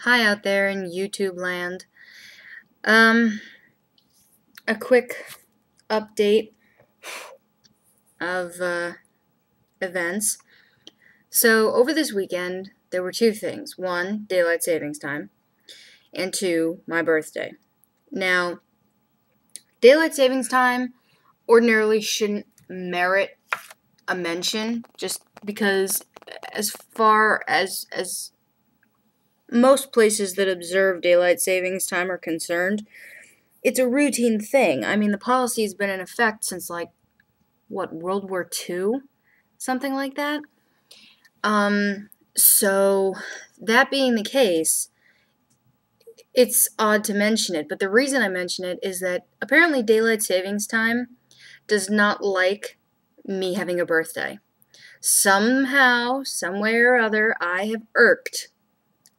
Hi out there in YouTube land. A quick update of events. So over this weekend, there were two things. One, daylight savings time, and two, my birthday. Now, daylight savings time ordinarily shouldn't merit a mention just because as far as most places that observe daylight savings time are concerned, it's a routine thing. I mean, the policy's been in effect since, like, what, World War II? Something like that. So, that being the case, it's odd to mention it, but the reason I mention it is that apparently daylight savings time does not like me having a birthday. Somehow, some way or other, I have irked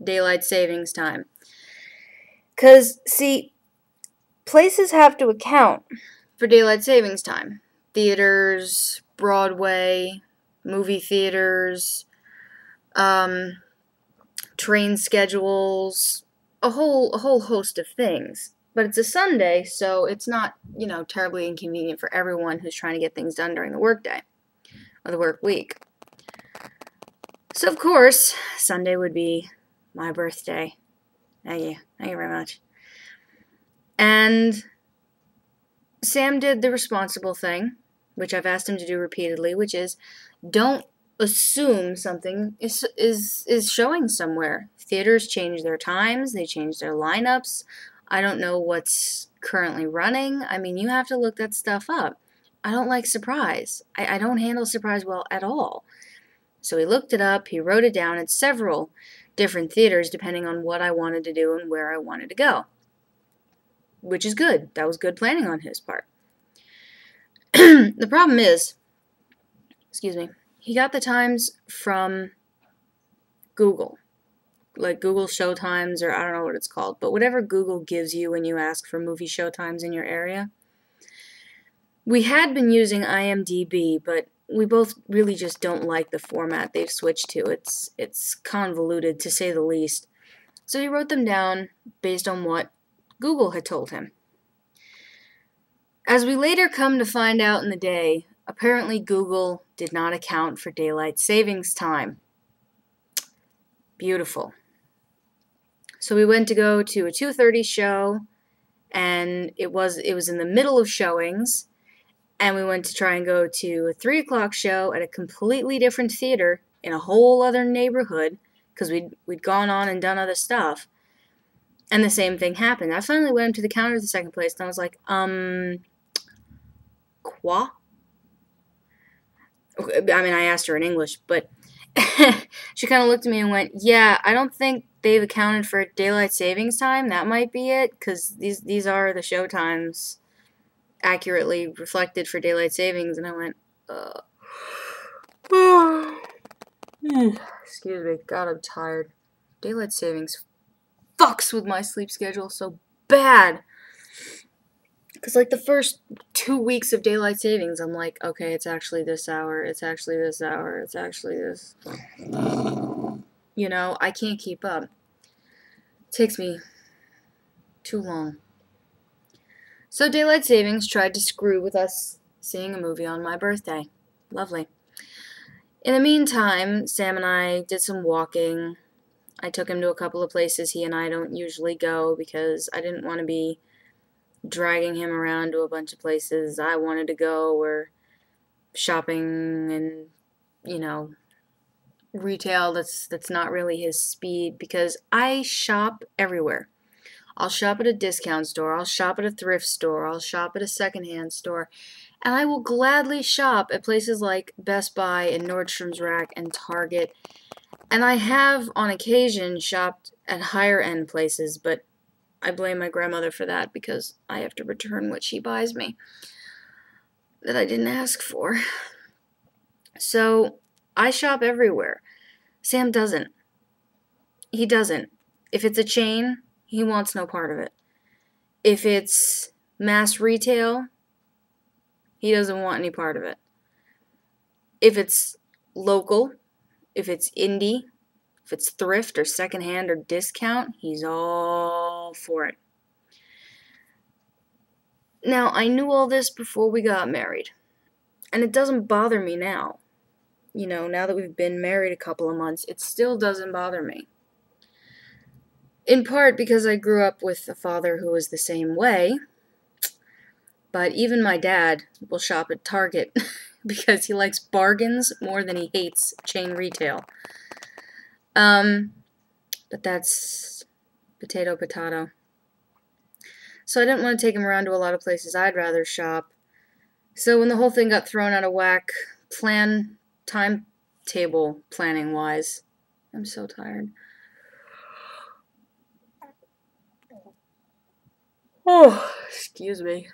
daylight savings time. Because, see, places have to account for daylight savings time. Theaters, Broadway, movie theaters, train schedules, a whole host of things. But it's a Sunday, so it's not, terribly inconvenient for everyone who's trying to get things done during the workday or the work week. So of course, Sunday would be my birthday. Thank you very much. And Sam did the responsible thing, which I've asked him to do repeatedly, which is don't assume something is showing somewhere. Theaters change their times, they change their lineups. I don't know what's currently running. I mean, you have to look that stuff up. I don't like surprise. I don't handle surprise well at all. So he looked it up, he wrote it down at several different theaters depending on what I wanted to do and where I wanted to go. Which is good. That was good planning on his part. The problem is, he got the times from Google. Like Google Showtimes, or I don't know what it's called, but whatever Google gives you when you ask for movie showtimes in your area. We had been using IMDb, but we both really just don't like the format they've switched to. It's convoluted, to say the least. So he wrote them down based on what Google had told him. As we later come to find out in the day, apparently Google did not account for daylight savings time. Beautiful. So we went to go to a 2:30 show, and it was in the middle of showings, and we went to try and go to a 3 o'clock show at a completely different theater in a whole other neighborhood, because we'd gone on and done other stuff, and the same thing happened. I finally went up to the counter at the second place, and I was like, quoi? I mean, I asked her in English, but she kind of looked at me and went, yeah, I don't think they've accounted for daylight savings time. That might be it, because these are the show times accurately reflected for daylight savings. And I went, excuse me, God, I'm tired. Daylight savings fucks with my sleep schedule so bad. Because, like, the first 2 weeks of daylight savings, I'm like, okay, it's actually this hour, it's actually this hour, it's actually this. I can't keep up. It takes me too long. So daylight savings tried to screw with us seeing a movie on my birthday. Lovely. In the meantime, Sam and I did some walking. I took him to a couple of places he and I don't usually go because I didn't want to be dragging him around to a bunch of places I wanted to go, or shopping and, retail that's not really his speed, because I shop everywhere. I'll shop at a discount store, I'll shop at a thrift store, I'll shop at a secondhand store, and I will gladly shop at places like Best Buy and Nordstrom's Rack and Target. And I have, on occasion, shopped at higher end places, but I blame my grandmother for that because I have to return what she buys me that I didn't ask for. So, I shop everywhere. Sam doesn't. He doesn't. If it's a chain, he wants no part of it. If it's mass retail, he doesn't want any part of it. If it's local, if it's indie, If it's thrift or secondhand or discount, he's all for it. Now, I knew all this before we got married, and it doesn't bother me now. You know, now that we've been married a couple of months, it still doesn't bother me. In part because I grew up with a father who was the same way, but even my dad will shop at Target because he likes bargains more than he hates chain retail. But that's potato. So I didn't want to take him around to a lot of places I'd rather shop. So when the whole thing got thrown out of whack, timetable planning wise, I'm so tired. Oh, excuse me.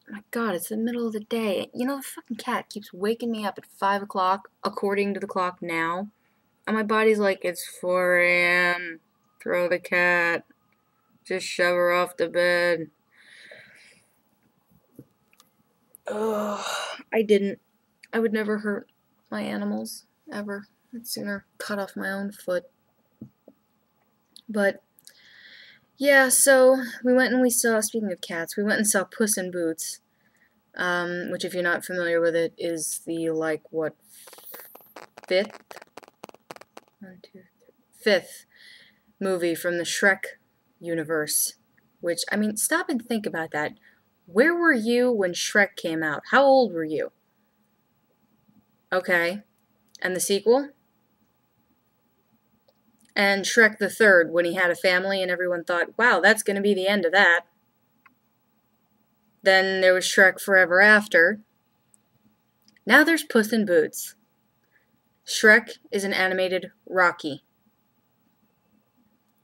My God, it's the middle of the day. You know, the fucking cat keeps waking me up at 5 o'clock, according to the clock now. And my body's like, it's 4 a.m. Throw the cat. Just shove her off the bed. Ugh, I didn't. I would never hurt my animals, ever. I'd sooner cut off my own foot. But, yeah, so we went and we saw, speaking of cats, we went and saw Puss in Boots, which, if you're not familiar with it, is the, like, what, fifth movie from the Shrek universe, which, I mean, stop and think about that. Where were you when Shrek came out? How old were you? Okay. And the sequel? And Shrek the Third, when he had a family and everyone thought, wow, that's going to be the end of that. Then there was Shrek Forever After. Now there's Puss in Boots. Shrek is an animated Rocky.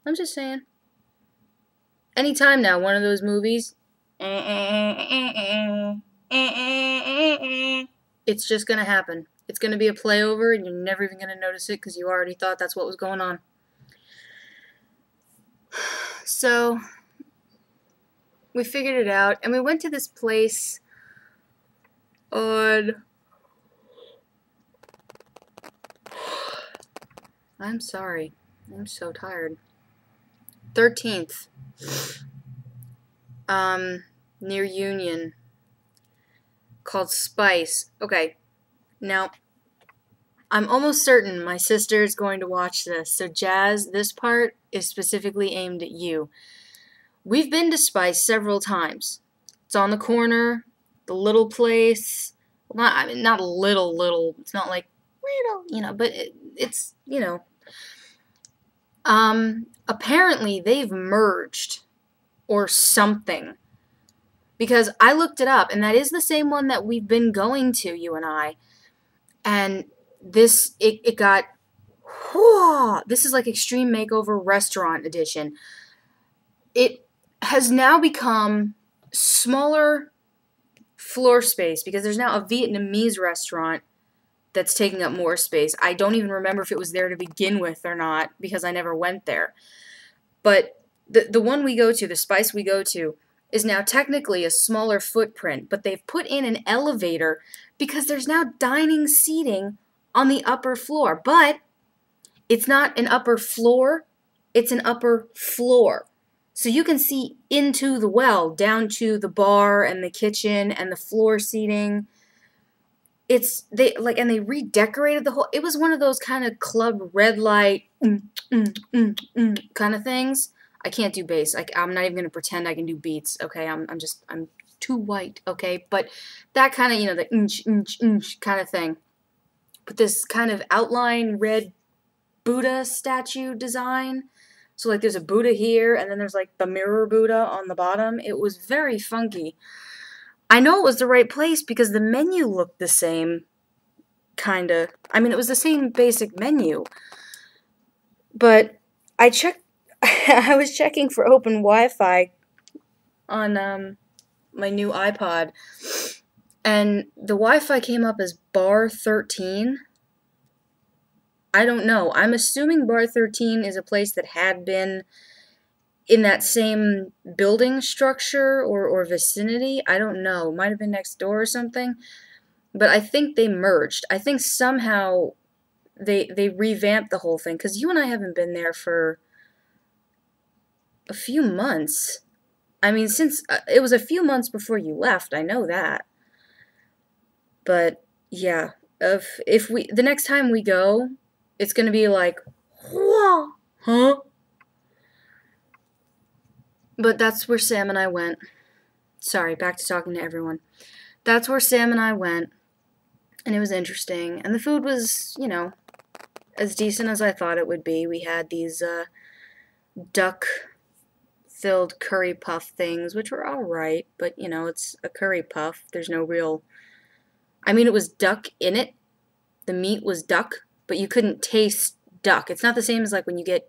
I'm just saying. Anytime now, one of those movies, it's just going to happen. It's going to be a playover, and you're never even going to notice it because you already thought that's what was going on. So, we figured it out, and we went to this place on... I'm sorry. I'm so tired. 13th. Near Union. Called Spice. Okay. Now, I'm almost certain my sister is going to watch this. So, Jazz, this part is specifically aimed at you. We've been to Spice several times. It's on the corner. The little place. Well, not little. It's not like little, you know, but it's, you know. Apparently they've merged or something. Because I looked it up, and that is the same one that we've been going to, you and I. And this, it got, whoa, this is like Extreme Makeover Restaurant Edition. It has now become smaller floor space because there's now a Vietnamese restaurant that's taking up more space. I don't even remember if it was there to begin with or not because I never went there. But the one we go to, the Spice we go to, is now technically a smaller footprint, but they've put in an elevator because there's now dining seating on the upper floor. But it's not an upper floor, it's an upper floor. So you can see into the well, down to the bar and the kitchen and the floor seating. And they redecorated the whole, it was one of those kind of club red light kind of things. I can't do bass. I'm not even going to pretend I can do beats, okay? I'm too white, okay? But that kind of, you know, the kind of thing. But this kind of outline red Buddha statue design. So, like, there's a Buddha here, and then there's, like, the mirror Buddha on the bottom. It was very funky. I know it was the right place because the menu looked the same, kind of. I mean, it was the same basic menu. But I checked. I was checking for open Wi-Fi on my new iPod, and the Wi-Fi came up as bar 13. I don't know. I'm assuming bar 13 is a place that had been in that same building structure or vicinity. I don't know. Might have been next door or something. But I think they merged. I think somehow They revamped the whole thing, because you and I haven't been there for a few months. I mean, since it was a few months before you left, I know that. But yeah, if we the next time we go, it's gonna be like, whoa, huh? But that's where Sam and I went. Sorry, back to talking to everyone. That's where Sam and I went, and it was interesting. And the food was, you know, as decent as I thought it would be. We had these duck-filled curry puff things, which were all right, but, you know, it's a curry puff. There's no real... I mean, it was duck in it. The meat was duck, but you couldn't taste duck. It's not the same as, like, when you get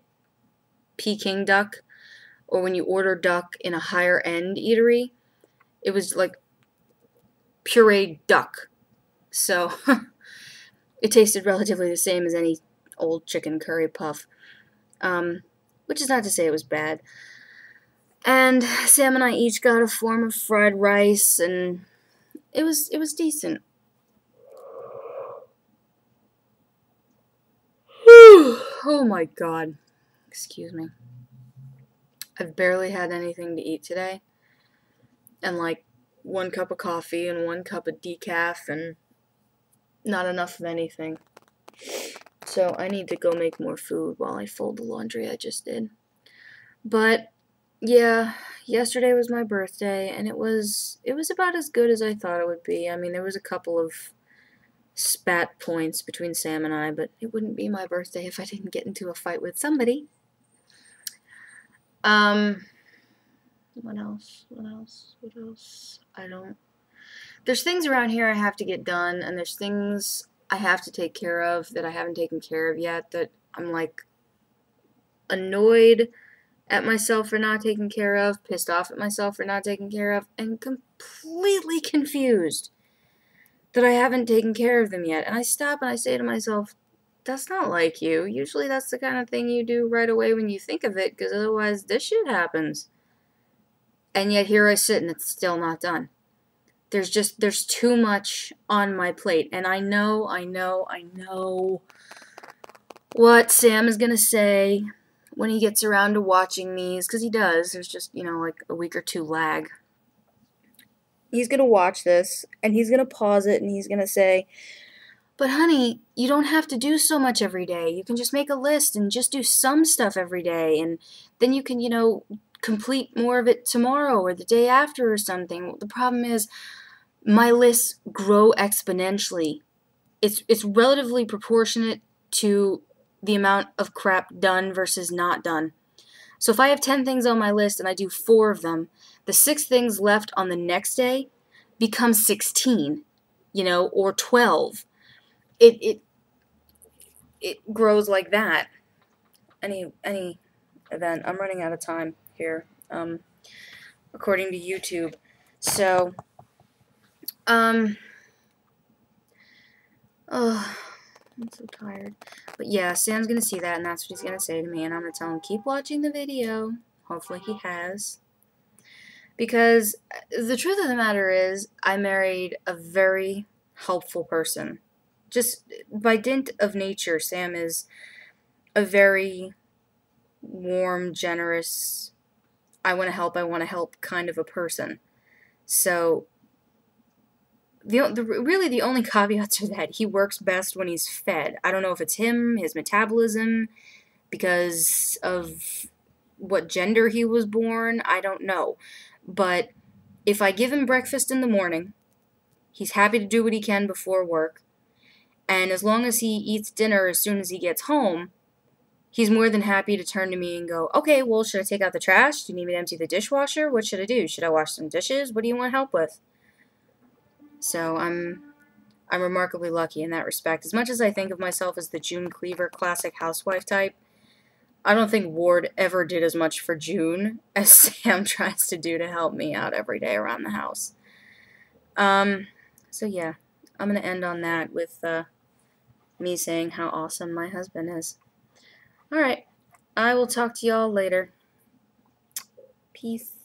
Peking duck or when you order duck in a higher-end eatery. It was, like, pureed duck. So, it tasted relatively the same as any old chicken curry puff. Which is not to say it was bad. And Sam and I each got a form of fried rice, and it was decent. Oh my god. Excuse me. I've barely had anything to eat today. And like 1 cup of coffee and 1 cup of decaf and not enough of anything. So I need to go make more food while I fold the laundry I just did. But yeah, yesterday was my birthday, and it was about as good as I thought it would be. I mean, there was a couple of spat points between Sam and I, but it wouldn't be my birthday if I didn't get into a fight with somebody. What else? There's things around here I have to get done, and there's things I have to take care of that I haven't taken care of yet that I'm, like, annoyed at myself for not taking care of, pissed off at myself for not taking care of, and completely confused that I haven't taken care of them yet. And I stop and I say to myself, that's not like you. Usually that's the kind of thing you do right away when you think of it, because otherwise this shit happens. And yet here I sit and it's still not done. There's too much on my plate. And I know what Sam is going to say when he gets around to watching these, because he does. There's just, you know, like a week or two lag. He's going to watch this, and he's going to pause it, and he's going to say, but honey, you don't have to do so much every day. You can just make a list and just do some stuff every day, and then you can, you know, complete more of it tomorrow or the day after or something. The problem is my lists grow exponentially. It's relatively proportionate to the amount of crap done versus not done. So if I have 10 things on my list and I do 4 of them, the 6 things left on the next day become 16, you know, or 12. It grows like that. Any event. I'm running out of time here, according to YouTube. So, oh, I'm so tired. But yeah, Sam's gonna see that, and that's what he's gonna say to me, and I'm gonna tell him, keep watching the video. Hopefully he has. Because the truth of the matter is, I married a very helpful person. Just by dint of nature, Sam is a very warm, generous, I want to help kind of a person. So, really the only caveats are that he works best when he's fed. I don't know if it's him, his metabolism, because of what gender he was born, I don't know. But if I give him breakfast in the morning, he's happy to do what he can before work. And as long as he eats dinner as soon as he gets home, he's more than happy to turn to me and go, okay, well, should I take out the trash? Do you need me to empty the dishwasher? What should I do? Should I wash some dishes? What do you want help with? So I'm remarkably lucky in that respect. As much as I think of myself as the June Cleaver classic housewife type, I don't think Ward ever did as much for June as Sam tries to do to help me out every day around the house. So yeah, I'm going to end on that with me saying how awesome my husband is. Alright, I will talk to y'all later. Peace.